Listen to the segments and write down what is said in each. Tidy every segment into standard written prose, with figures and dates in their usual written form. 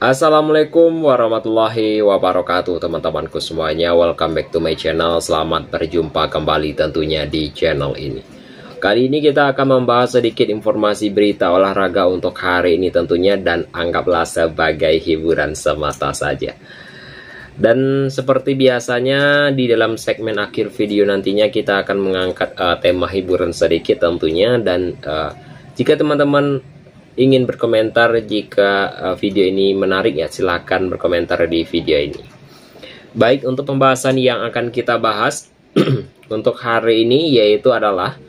Assalamualaikum warahmatullahi wabarakatuh teman-temanku semuanya. Welcome back to my channel. Selamat berjumpa kembali tentunya di channel ini. Kali ini kita akan membahas sedikit informasi berita olahraga untuk hari ini tentunya, dan anggaplah sebagai hiburan semata saja. Dan seperti biasanya di dalam segmen akhir video nantinya kita akan mengangkat tema hiburan sedikit tentunya. Dan jika teman-teman ingin berkomentar, jika video ini menarik ya silahkan berkomentar di video ini. Baik, untuk pembahasan yang akan kita bahas untuk hari ini yaitu adalah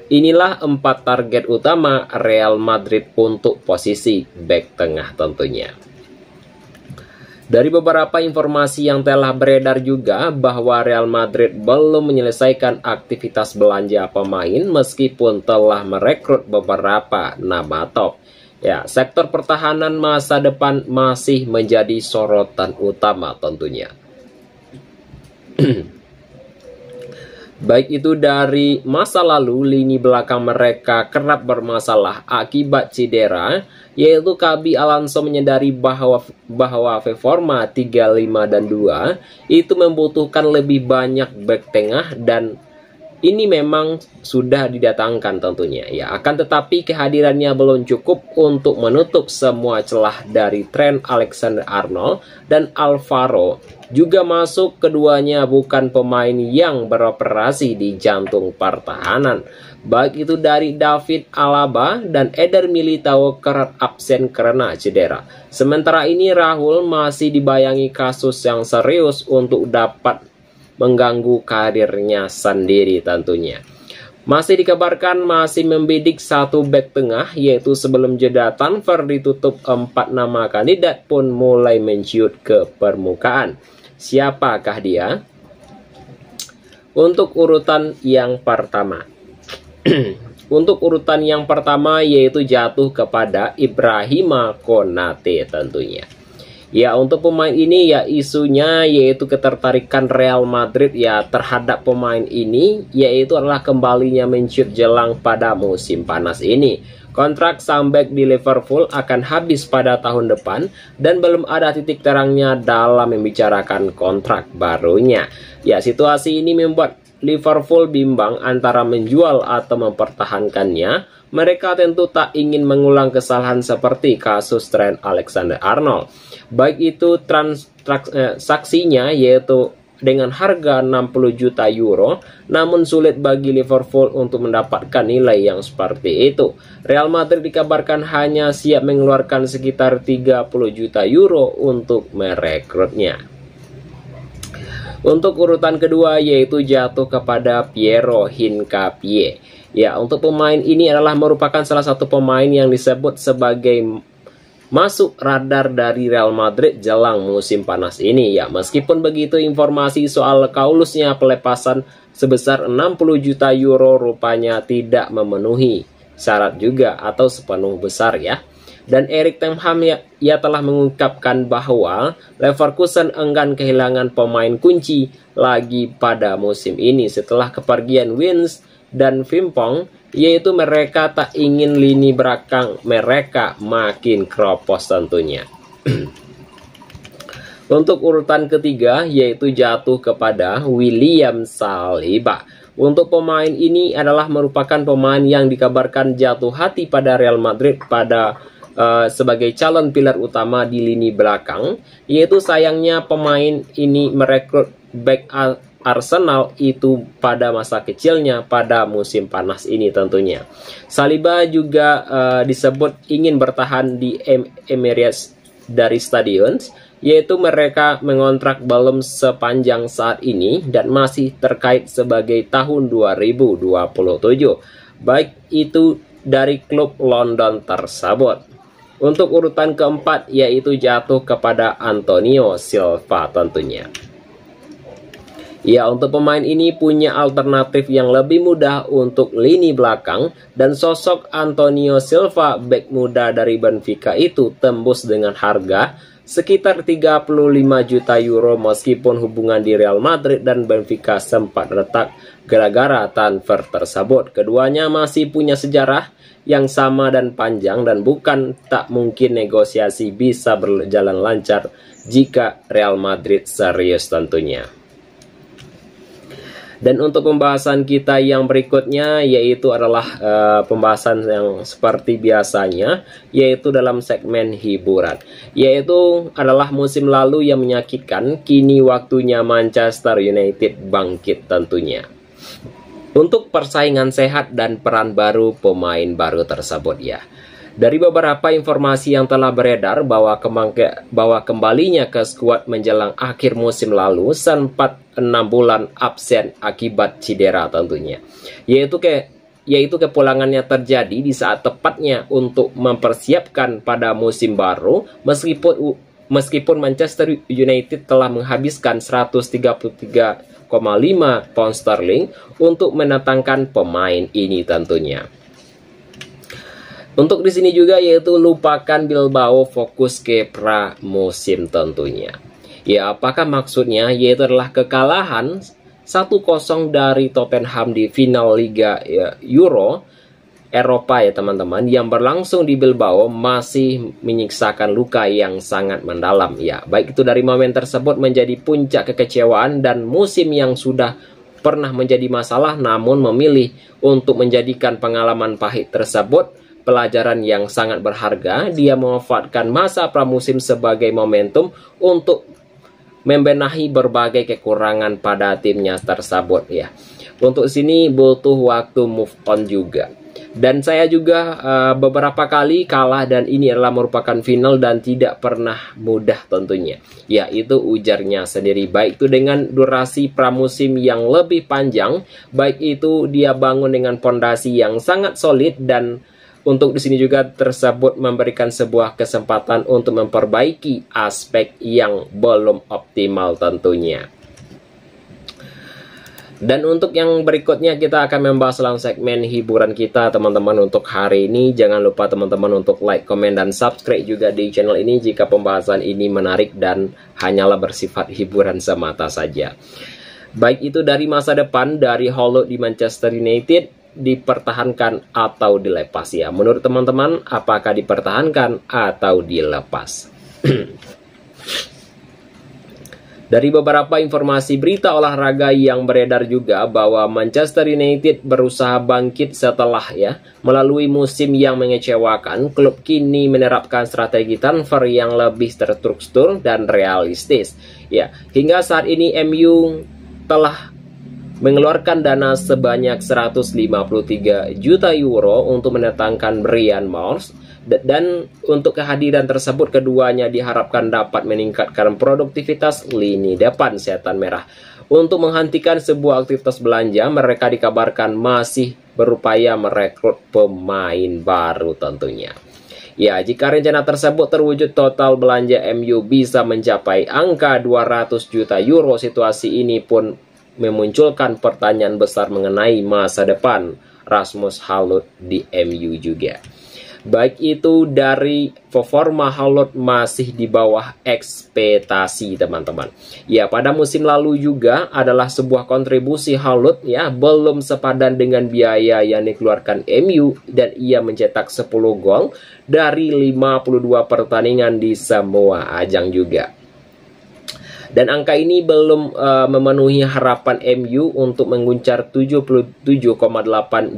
inilah 4 target utama Real Madrid untuk posisi bek tengah tentunya. Dari beberapa informasi yang telah beredar juga bahwa Real Madrid belum menyelesaikan aktivitas belanja pemain meskipun telah merekrut beberapa nama top. Ya, sektor pertahanan masa depan masih menjadi sorotan utama tentunya. Baik itu dari masa lalu, lini belakang mereka kerap bermasalah akibat cedera, yaitu Xabi Alonso menyadari bahwa performa 3-5 dan 2 itu membutuhkan lebih banyak bek tengah, dan ini memang sudah didatangkan tentunya ya. Akan tetapi kehadirannya belum cukup untuk menutup semua celah dari Trent Alexander-Arnold dan Alvaro. Juga masuk, keduanya bukan pemain yang beroperasi di jantung pertahanan. Baik itu dari David Alaba dan Eder Militao kerap absen karena cedera. Sementara ini Raul masih dibayangi kasus yang serius untuk dapat mengganggu karirnya sendiri tentunya. Masih dikabarkan masih membidik satu bek tengah, yaitu sebelum jeda transfer ditutup 4 nama kandidat pun mulai menciut ke permukaan. Siapakah dia? Untuk urutan yang pertama untuk urutan yang pertama yaitu jatuh kepada Ibrahima Konate tentunya. Ya, untuk pemain ini ya isunya yaitu ketertarikan Real Madrid ya terhadap pemain ini, yaitu adalah kembalinya menciut jelang pada musim panas ini. Kontrak sang bek di Liverpool akan habis pada tahun depan dan belum ada titik terangnya dalam membicarakan kontrak barunya. Ya, situasi ini membuat Liverpool bimbang antara menjual atau mempertahankannya. Mereka tentu tak ingin mengulang kesalahan seperti kasus Trent Alexander-Arnold. Baik itu transaksinya yaitu dengan harga 60 juta euro, namun sulit bagi Liverpool untuk mendapatkan nilai yang seperti itu. Real Madrid dikabarkan hanya siap mengeluarkan sekitar 30 juta euro untuk merekrutnya. Untuk urutan kedua yaitu jatuh kepada Piero Hincapié. Ya, untuk pemain ini adalah merupakan salah satu pemain yang disebut sebagai masuk radar dari Real Madrid jelang musim panas ini. Ya, meskipun begitu informasi soal kaulusnya pelepasan sebesar 60 juta euro rupanya tidak memenuhi syarat juga atau sepenuh besar ya. Dan Erik ten Hag ya telah mengungkapkan bahwa Leverkusen enggan kehilangan pemain kunci lagi pada musim ini setelah kepergian Wins dan Frimpong, yaitu mereka tak ingin lini belakang mereka makin keropos tentunya. Untuk urutan ketiga yaitu jatuh kepada William Saliba. Untuk pemain ini adalah merupakan pemain yang dikabarkan jatuh hati pada Real Madrid pada sebagai calon pilar utama di lini belakang, yaitu sayangnya pemain ini merekrut back Arsenal itu pada masa kecilnya pada musim panas ini tentunya. Saliba juga disebut ingin bertahan di Emirates dari stadion, yaitu mereka mengontrak belum sepanjang saat ini dan masih terkait sebagai tahun 2027. Baik itu dari klub London tersebut. Untuk urutan keempat yaitu jatuh kepada Antonio Silva tentunya. Ya, untuk pemain ini punya alternatif yang lebih mudah untuk lini belakang, dan sosok Antonio Silva, bek muda dari Benfica itu tembus dengan harga sekitar 35 juta euro meskipun hubungan di Real Madrid dan Benfica sempat retak gara-gara transfer tersebut. Keduanya masih punya sejarah yang sama dan panjang dan bukan tak mungkin negosiasi bisa berjalan lancar jika Real Madrid serius tentunya. Dan untuk pembahasan kita yang berikutnya yaitu adalah pembahasan yang seperti biasanya, yaitu dalam segmen hiburan, yaitu adalah musim lalu yang menyakitkan, kini waktunya Manchester United bangkit tentunya untuk persaingan sehat dan peran baru pemain baru tersebut ya. Dari beberapa informasi yang telah beredar bahwa kembalinya ke skuad menjelang akhir musim lalu sempat 6 bulan absen akibat cedera tentunya. Yaitu kepulangannya terjadi di saat tepatnya untuk mempersiapkan pada musim baru meskipun Manchester United telah menghabiskan 133,5 pound sterling untuk mendatangkan pemain ini tentunya. Untuk di sini juga yaitu lupakan Bilbao, fokus ke pramusim tentunya. Ya, apakah maksudnya? Yaitu adalah kekalahan 1-0 dari Tottenham di final Liga Euro Eropa ya teman-teman, yang berlangsung di Bilbao masih menyiksakan luka yang sangat mendalam ya. Baik itu dari momen tersebut menjadi puncak kekecewaan dan musim yang sudah pernah menjadi masalah, namun memilih untuk menjadikan pengalaman pahit tersebut pelajaran yang sangat berharga. Dia memanfaatkan masa pramusim sebagai momentum untuk membenahi berbagai kekurangan pada timnya tersebut ya. Untuk sini butuh waktu move on juga. Dan saya juga beberapa kali kalah dan ini adalah merupakan final dan tidak pernah mudah tentunya. Ya, itu ujarnya sendiri. Baik itu dengan durasi pramusim yang lebih panjang, baik itu dia bangun dengan pondasi yang sangat solid, dan untuk di sini juga tersebut memberikan sebuah kesempatan untuk memperbaiki aspek yang belum optimal tentunya. Dan untuk yang berikutnya kita akan membahas dalam segmen hiburan kita teman-teman untuk hari ini. Jangan lupa teman-teman untuk like, komen, dan subscribe juga di channel ini jika pembahasan ini menarik dan hanyalah bersifat hiburan semata saja. Baik itu dari masa depan dari Hollywood di Manchester United, dipertahankan atau dilepas ya. Menurut teman-teman, apakah dipertahankan atau dilepas? Dari beberapa informasi berita olahraga yang beredar juga bahwa Manchester United berusaha bangkit setelah melalui musim yang mengecewakan. Klub kini menerapkan strategi transfer yang lebih terstruktur dan realistis. Ya, hingga saat ini MU telah mengeluarkan dana sebanyak 153 juta euro untuk mendatangkan Bryan Marssh. Dan untuk kehadiran tersebut keduanya diharapkan dapat meningkatkan produktivitas lini depan Setan Merah. Untuk menghentikan sebuah aktivitas belanja, mereka dikabarkan masih berupaya merekrut pemain baru tentunya. Ya, jika rencana tersebut terwujud, total belanja MU bisa mencapai angka 200 juta euro. Situasi ini pun memunculkan pertanyaan besar mengenai masa depan Rasmus Højlund di MU juga. Baik itu dari performa Højlund masih di bawah ekspektasi teman-teman. Ya, pada musim lalu juga adalah sebuah kontribusi Højlund belum sepadan dengan biaya yang dikeluarkan MU, dan ia mencetak 10 gol dari 52 pertandingan di semua ajang juga. Dan angka ini belum memenuhi harapan MU untuk menguncar 77,8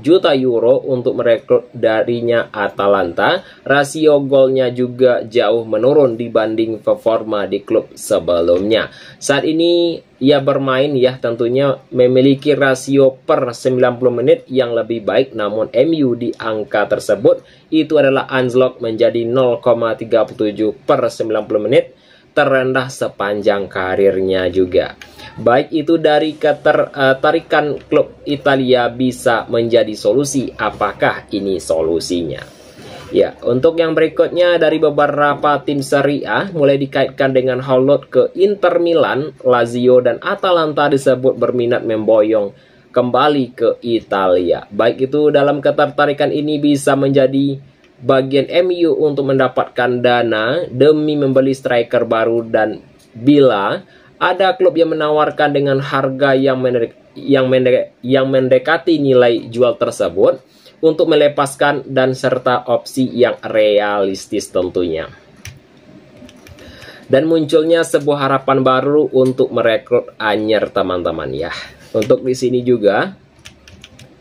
juta euro untuk merekrut darinya Atalanta. Rasio golnya juga jauh menurun dibanding performa di klub sebelumnya. Saat ini ia bermain tentunya memiliki rasio per 90 menit yang lebih baik, namun MU di angka tersebut itu adalah anjlok menjadi 0,37 per 90 menit, terendah sepanjang karirnya juga. Baik itu dari ketertarikan klub Italia bisa menjadi solusi. Apakah ini solusinya? Ya, untuk yang berikutnya dari beberapa tim Serie A mulai dikaitkan dengan Højlund ke Inter Milan, Lazio, dan Atalanta disebut berminat memboyong kembali ke Italia. Baik itu dalam ketertarikan ini bisa menjadi bagian MU untuk mendapatkan dana demi membeli striker baru, dan bila ada klub yang menawarkan dengan harga yang mendekati nilai jual tersebut untuk melepaskan, dan serta opsi yang realistis tentunya. Dan munculnya sebuah harapan baru untuk merekrut anyar teman-teman ya. Untuk di sini juga,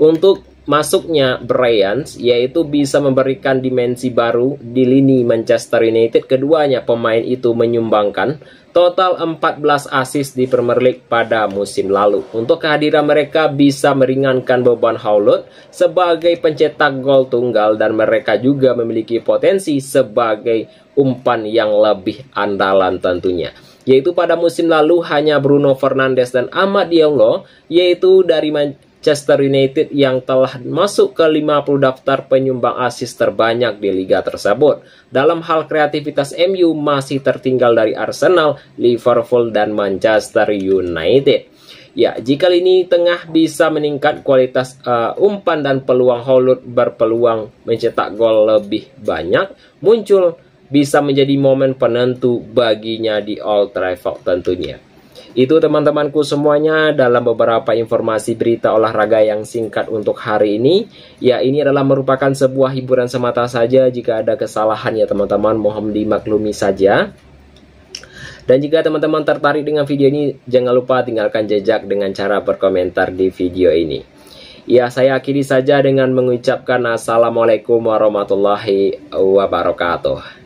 untuk masuknya Bryant yaitu bisa memberikan dimensi baru di lini Manchester United. Keduanya pemain itu menyumbangkan total 14 assist di Premier League pada musim lalu. Untuk kehadiran mereka bisa meringankan beban Howlett sebagai pencetak gol tunggal, dan mereka juga memiliki potensi sebagai umpan yang lebih andalan tentunya. Yaitu pada musim lalu hanya Bruno Fernandes dan Amad Diallo yaitu dari Manchester United yang telah masuk ke 50 daftar penyumbang assist terbanyak di liga tersebut. Dalam hal kreativitas, MU masih tertinggal dari Arsenal, Liverpool, dan Manchester United. Ya, jika lini tengah bisa meningkat kualitas umpan dan peluang, Howlett berpeluang mencetak gol lebih banyak muncul, bisa menjadi momen penentu baginya di Old Trafford tentunya. Itu teman-temanku semuanya dalam beberapa informasi berita olahraga yang singkat untuk hari ini. Ya, ini adalah merupakan sebuah hiburan semata saja. Jika ada kesalahan ya teman-teman, mohon dimaklumi saja. Dan jika teman-teman tertarik dengan video ini, jangan lupa tinggalkan jejak dengan cara berkomentar di video ini. Ya, saya akhiri saja dengan mengucapkan Assalamualaikum warahmatullahi wabarakatuh.